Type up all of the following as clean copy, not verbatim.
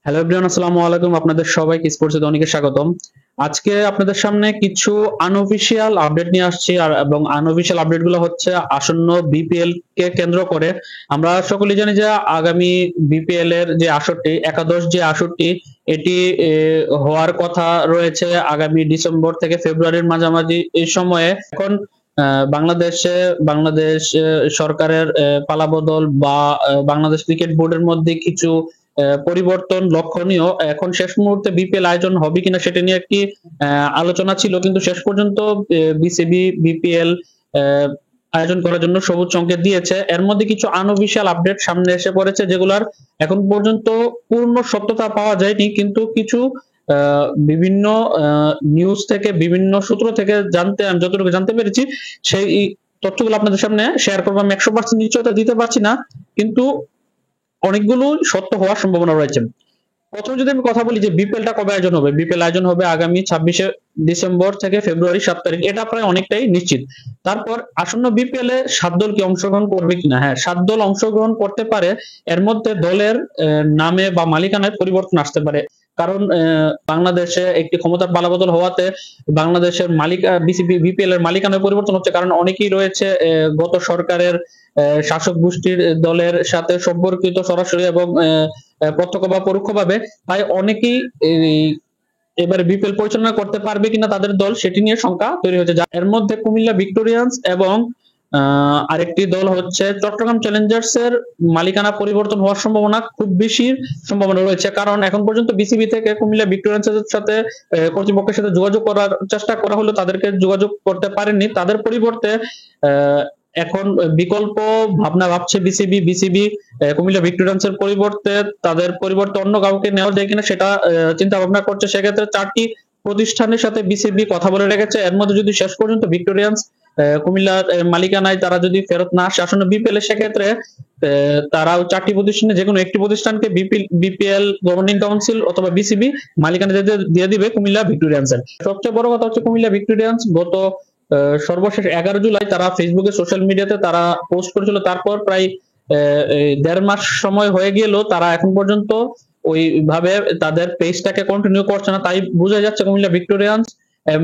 Hello everyone, আসসালামু আলাইকুম। আপনাদের সবাইকে স্পোর্টসে অনেকে স্বাগতম। আজকে আপনাদের সামনে কিছু আনঅফিসিয়াল আপডেট নিয়ে আসছি এবং আনঅফিসিয়াল আপডেট গুলো হচ্ছে আসন্ন বিপিএল কে কেন্দ্র করে। আমরা সকলেই জানি যে আগামী বিপিএল এর যে আসরটি একাদশ যে আসরটি এটি হওয়ার কথা রয়েছে আগামী ডিসেম্বর থেকে ফেব্রুয়ারির মাঝামাঝি এই সময়ে। এখন বাংলাদেশ সরকারের পালাবদল বা বাংলাদেশ ক্রিকেট বোর্ডের মধ্যে কিছু পরিবর্তন লক্ষণীয়। এখন শেষ মুহূর্তে বিপিএল আয়োজন হবে কিনা সেটা নিয়ে একটি আলোচনা ছিল, কিন্তু শেষ পর্যন্ত বিসিবি বিপিএল আয়োজন করার জন্য সবুজ সংকেত দিয়েছে। এর মধ্যে কিছু আনঅফিসিয়াল আপডেট সামনে এসে পড়েছে, যেগুলার এখন পর্যন্ত পূর্ণ সত্যতা পাওয়া যায়নি, কিন্তু কিছু বিভিন্ন নিউজ থেকে বিভিন্ন সূত্র থেকে আমি যতটুকু জানতে পেরেছি সেই তথ্যগুলো আপনাদের সামনে শেয়ার করবো। আমি 100% নিশ্চয়তা দিতে পারছি না, কিন্তু অনেকগুলো সত্য হওয়ার সম্ভাবনা রয়েছে। প্রথমে যদি আমি কথা বলি যে বিপিএলটা কবে আয়োজন হবে, বিপিএল আয়োজন হবে আগামী 26শে ডিসেম্বর থেকে ফেব্রুয়ারি 7 তারিখ, এটা প্রায় অনেকটাই নিশ্চিত। তারপর আসন্ন বিপিএল এ 7 দল কি অংশগ্রহণ করবে কিনা? হ্যাঁ, 7 দল অংশগ্রহণ করতে পারে। এর মধ্যে দলের নামে বা মালিকানায় পরিবর্তন আসতে পারে, কারণ বাংলাদেশে একটি ক্ষমতার পালাবদল হওয়াতে বাংলাদেশের বিসিবি বিপিএল এর মালিকানায় পরিবর্তন হচ্ছে, কারণ অনেকেই রয়েছে গত সরকারের শাসক গোষ্ঠীর দলের সাথে সম্পর্কিত সরাসরি এবং প্রত্যক্ষ বা পরোক্ষভাবে। তাই অনেকেই এবারে বিপিএল পরিচালনা করতে পারবে কিনা তাদের দল, সেটি নিয়ে শঙ্কা তৈরি হয়েছে। এর মধ্যে কুমিল্লা ভিক্টোরিয়ান্স এবং আরেকটি দল হচ্ছে চট্টগ্রাম চ্যালেঞ্জার্স এর মালিকানা পরিবর্তন হওয়ার সম্ভাবনা খুব বেশি সম্ভাবনা রয়েছে, কারণ এখন পর্যন্ত বিসিবি থেকে কুমিল্লা ভিক্টোরিয়ান্স এর সাথে কর্তৃপক্ষের সাথে যোগাযোগ করার চেষ্টা করা হলো, তাদেরকে যোগাযোগ করতে পারেনি। তাদের পরিবর্তে এখন বিকল্প ভাবনা ভাবছে বিসিবি কুমিল্লা ভিক্টোরিয়ান্স এর পরিবর্তে তাদের পরিবর্তে অন্য কাউকে নেওয়া যায় কিনা সেটা চিন্তা ভাবনা করছে। সেক্ষেত্রে 4টি প্রতিষ্ঠানের সাথে বিসিবি কথা বলে রেখেছে। এর মধ্যে যদি শেষ পর্যন্ত ভিক্টোরিয়ান্স কুমিল্লার মালিকানায় তারা যদি ফেরত না আসে আসন্ন বিপিএল, সেক্ষেত্রে তারাও 4টি প্রতিষ্ঠানে যে কোনো একটি প্রতিষ্ঠানকে বিপিএল গভর্নিং কাউন্সিল অথবা বিসিবি মালিকানা দিয়ে দিবে কুমিল্লা ভিক্টোরিয়ান্স এর। সবচেয়ে বড় কথা হচ্ছে কুমিল্লা ভিক্টোরিয়ান্স গত সর্বশেষ 11 জুলাই তারা ফেসবুকে সোশ্যাল মিডিয়াতে তারা পোস্ট করেছিল। তারপর প্রায় 1.5 মাস সময় হয়ে গেল, তারা এখন পর্যন্ত ওইভাবে তাদের পেজটাকে কন্টিনিউ করছে না। তাই বোঝা যাচ্ছে কুমিল্লা ভিক্টোরিয়ান্স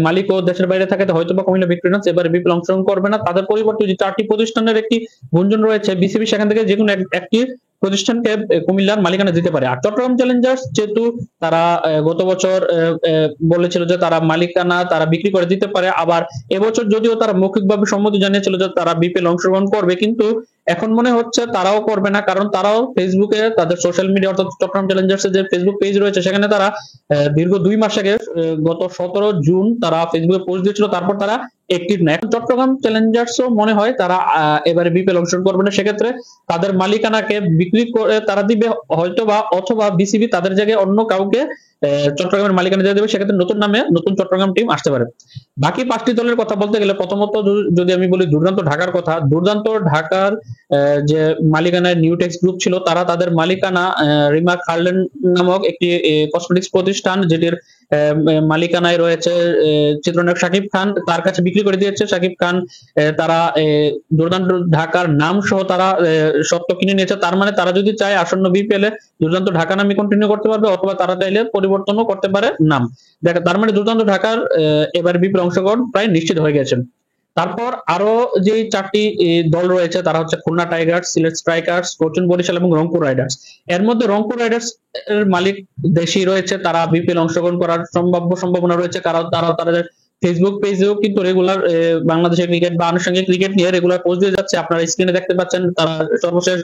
মালিক ও দেশের বাইরে থাকে, হয়তো বা কুমিল্লা ভিক্টোরিয়ান্স এবারে বিপিএল অংশগ্রহণ করবে না। তাদের পরিবর্তে যে 4টি প্রতিষ্ঠানের একটি গুঞ্জন রয়েছে, বিসিবি সেখান থেকে যে কোনো একটি প্রতিষ্ঠানকে কুমিল্লার মালিকানা দিতে পারে। আর চট্টগ্রাম চ্যালেঞ্জার্স যেহেতু তারা গত বছর বলেছিল যে তারা মালিকানা তারা বিক্রি করে দিতে পারে, আবার এবছর যদিও তারা মৌখিকভাবে সম্মতি জানিয়েছিল যে তারা বিপিএল অংশগ্রহণ করবে, কিন্তু এখন মনে হচ্ছে তারাও করবে না, কারণ তারাও ফেসবুকে তাদের সোশ্যাল মিডিয়া অর্থাৎ চট্টগ্রাম চ্যালেঞ্জার্স এর যে ফেসবুক পেজ রয়েছে সেখানে তারা দীর্ঘ 2 মাস আগে গত 17 জুন তারা ফেসবুকে পোস্ট দিয়েছিল, তারপর তারা অ্যাক্টিভ না। এখন চট্টগ্রাম চ্যালেঞ্জার্সও মনে হয় তারা এবারে বিপিএল অংশগ্রহণ করবে না। সেক্ষেত্রে তাদের মালিকানাকে বিক্রি করে তারা দিবে হয়তো বা, অথবা বিসিবি তাদের জায়গায় অন্য কাউকে চট্টগ্রামের মালিকানা দিয়ে দেবে। সেক্ষেত্রে নতুন নামে নতুন চট্টগ্রাম টিম আসতে পারে। বাকি 5টি দলের কথা বলতে গেলে প্রথমত যদি আমি বলি দুর্দান্ত ঢাকার কথা, দুর্দান্ত ঢাকার যে মালিকানায় নিউটেক্স গ্রুপ ছিল, তারা তাদের মালিকানা রিমার্ক হার্লেন নামক একটি কসমেটিক্স প্রতিষ্ঠান, যেটির মালিকানায় রয়েছে চিত্রনায়ক শাকিব খান, তার কাছে বিক্রি করে দিয়েছে। শাকিব খান তারা দুর্দান্ত ঢাকার নাম সহ তারা সত্ত্ব কিনে নিয়েছে। তার মানে তারা যদি চায় আসন্ন বিপিএল এ দুর্দান্ত ঢাকা নামে কন্টিনিউ করতে পারবে, অথবা তারা চাইলে পরিবর্তনও করতে পারে নাম। তার মানে দুর্দান্ত ঢাকার এবার বিপিএল অংশগ্রহণ প্রায় নিশ্চিত হয়ে গেছে। তারপর আরো যে 4টি দল রয়েছে তারা হচ্ছে Khulna Tigers, Sylhet Strikers, Fortune Barishal এবং রংপুর রাইডার্স। এর মধ্যে রংপুর রাইডার্স এর মালিক দেশি রয়েছে, তারা বিপিএল অংশগ্রহণ করার সম্ভাবনা রয়েছে, কারণ তারা তাদের ফেসবুক পেজেও কিন্তু রেগুলার বাংলাদেশের ক্রিকেট বা আনুষঙ্গিক ক্রিকেট নিয়ে রেগুলার পোস্ট দিয়ে যাচ্ছে। আপনারা স্ক্রিনে দেখতে পাচ্ছেন তারা সর্বশেষ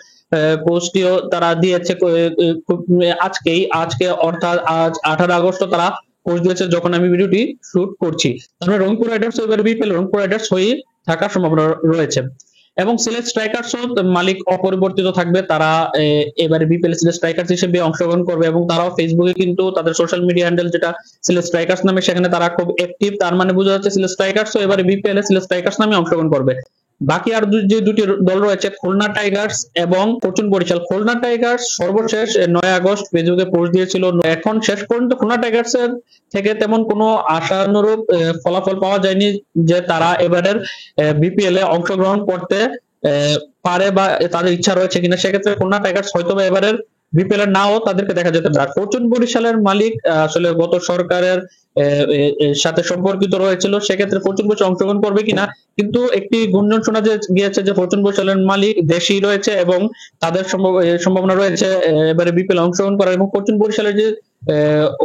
পোস্টটিও তারা দিয়েছে আজকে অর্থাৎ আজ 18 আগস্ট তারা পোস্ট দিয়েছে যখন আমি ভিডিওটি শুট করছি। তার মানে রংপুর রাইডার্স এবার বিপিএল রংপুর রাইডার্স হয়ে থাকার সম্ভাবনা রয়েছে। এবং সিলেট স্ট্রাইকার্স মালিক অপরিবর্তিত থাকবে, তারা এবারে বিপিএল সিলেট স্ট্রাইকার্স হিসেবে অংশগ্রহণ করবে এবং তারাও ফেসবুকে কিন্তু তাদের সোশ্যাল মিডিয়া হ্যান্ডেল যেটা সিলেট স্ট্রাইকার্স নামে সেখানে তারা খুব অ্যাক্টিভ। তার মানে বোঝা যাচ্ছে সিলেট স্ট্রাইকার্স এবারে বিপিএল সিলেট স্ট্রাইকার্স নামে অংশগ্রহণ করবে। বাকি আর যে দুটি দল রয়েছে খুলনা টাইগার্স এবং ফরচুন বরিশাল। খুলনা টাইগার্স সর্বশেষ 9 আগস্ট ফেসবুকে পোস্ট দিয়েছিল। এখন শেষ পর্যন্ত খুলনা টাইগার্স এর থেকে তেমন কোনো আশানুরূপ ফলাফল পাওয়া যায়নি যে তারা এবারের বিপিএল এ অংশগ্রহণ করতে পারে বা তাদের ইচ্ছা রয়েছে কিনা। সেক্ষেত্রে খুলনা টাইগার্স হয়তো এবারের বিপিএল এর নাও তাদেরকে দেখা যেতে পারে। আর ফরচুন বরিশালের মালিক আসলে গত সরকারের সাথে সম্পর্কিত রয়েছিল, সেক্ষেত্রে ফরচুন বরিশাল অংশগ্রহণ করবে কিনা, কিন্তু একটি গুঞ্জন শোনা গিয়েছে যে ফরচুন বরিশালের মালিক দেশি রয়েছে এবং তাদের সম্ভাবনা রয়েছে এবারে বিপিএল অংশগ্রহণ করার। এবং ফরচুন বরিশালের যে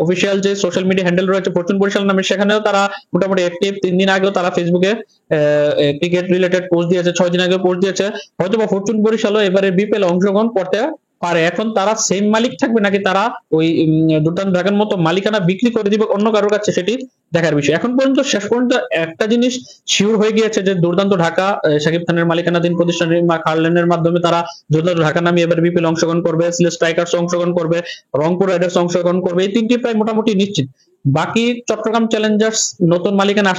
অফিসিয়াল যে সোশ্যাল মিডিয়া হ্যান্ডেল রয়েছে ফরচুন বরিশাল নামে, সেখানেও তারা মোটামুটি অ্যাক্টিভ। 3 দিন আগেও তারা ফেসবুকে ক্রিকেট রিলেটেড পোস্ট দিয়েছে, 6 দিন আগে পোস্ট দিয়েছে। হয়তোবা ফরচুন বরিশালও এবারে বিপিএল অংশগ্রহণ করতে পারে। এখন তারা সেম মালিক থাকবে নাকি তারা ওই দুর্দান্ত ঢাকার মতো মালিকানা বিক্রি করে দিবে অন্য কারোর কাছে, সেটি দেখার বিষয়। এখন পর্যন্ত শেষ পর্যন্ত একটা জিনিস শিওর হয়ে গিয়েছে যে দুর্দান্ত ঢাকা শাকিব খানের মালিকানাধীন প্রতিষ্ঠান খারল্যান্ডের মাধ্যমে তারা দুর্দান্ত ঢাকা নামে এবার বিপিএল অংশগ্রহণ করবে, সিলেট স্ট্রাইকার্স অংশগ্রহণ করবে, রংপুর রাইডার্স অংশগ্রহণ করবে। এই তিনটি প্রায় মোটামুটি নিশ্চিত। বাকি চট্টগ্রাম চ্যালেঞ্জার্স নতুন মালিকানা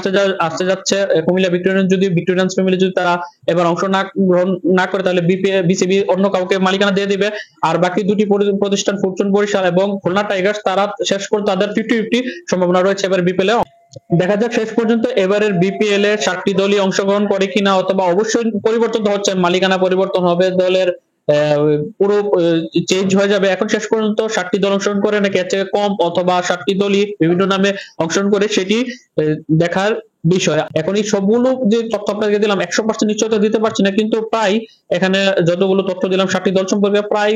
আসতে যাচ্ছে। কুমিল্লা ভিক্টোরিয়ান্স ফ্যামিলি যদি তারা এবার অংশ গ্রহণ না করে, তাহলে বিসিবি অন্য কাউকে মালিকানা দিয়ে দিবে। আর বাকি দুটি প্রতিষ্ঠান ফরচুন বরিশাল এবং খুলনা টাইগার্স, তারা শেষ পর্যন্ত তাদের 50-50 সম্ভাবনা রয়েছে এবার বিপিএল এ। দেখা যাক শেষ পর্যন্ত এবারের বিপিএল এ 7টি দলই অংশগ্রহণ করে কিনা, অথবা অবশ্যই পরিবর্তন তো হচ্ছে, মালিকানা পরিবর্তন হবে, দলের পুরো চেঞ্জ হয়ে যাবে। এখন শেষ পর্যন্ত 7টি দল অংশগ্রহণ করে নাকি এর থেকে কম, অথবা 7টি দলই বিভিন্ন নামে অংশগ্রহণ করে, সেটি দেখার বিষয়। এখন এই সবগুলো যে তথ্য আপনাকে দিলাম 100% নিশ্চয়তা দিতে পারছি না, কিন্তু প্রায় এখানে যতগুলো তথ্য দিলাম 7টি দল সম্পর্কে প্রায়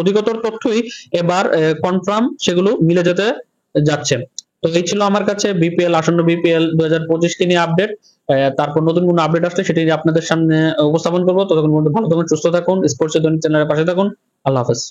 অধিকতর তথ্যই এবার কনফার্ম, সেগুলো মিলে যেতে যাচ্ছে। তো এই ছিল আমার কাছে আসন্ন বিপিএল 2025 কে নিয়ে আপডেট। তারপর নতুন কোনো আপডেট আসলে সেটি আপনাদের সামনে উপস্থাপন করবো। ততক্ষণ পর্যন্ত ভালো থাকুন, সুস্থ থাকুন, স্পোর্টস দৈনিক চ্যানেলের পাশে থাকুন। আল্লাহ হাফেজ।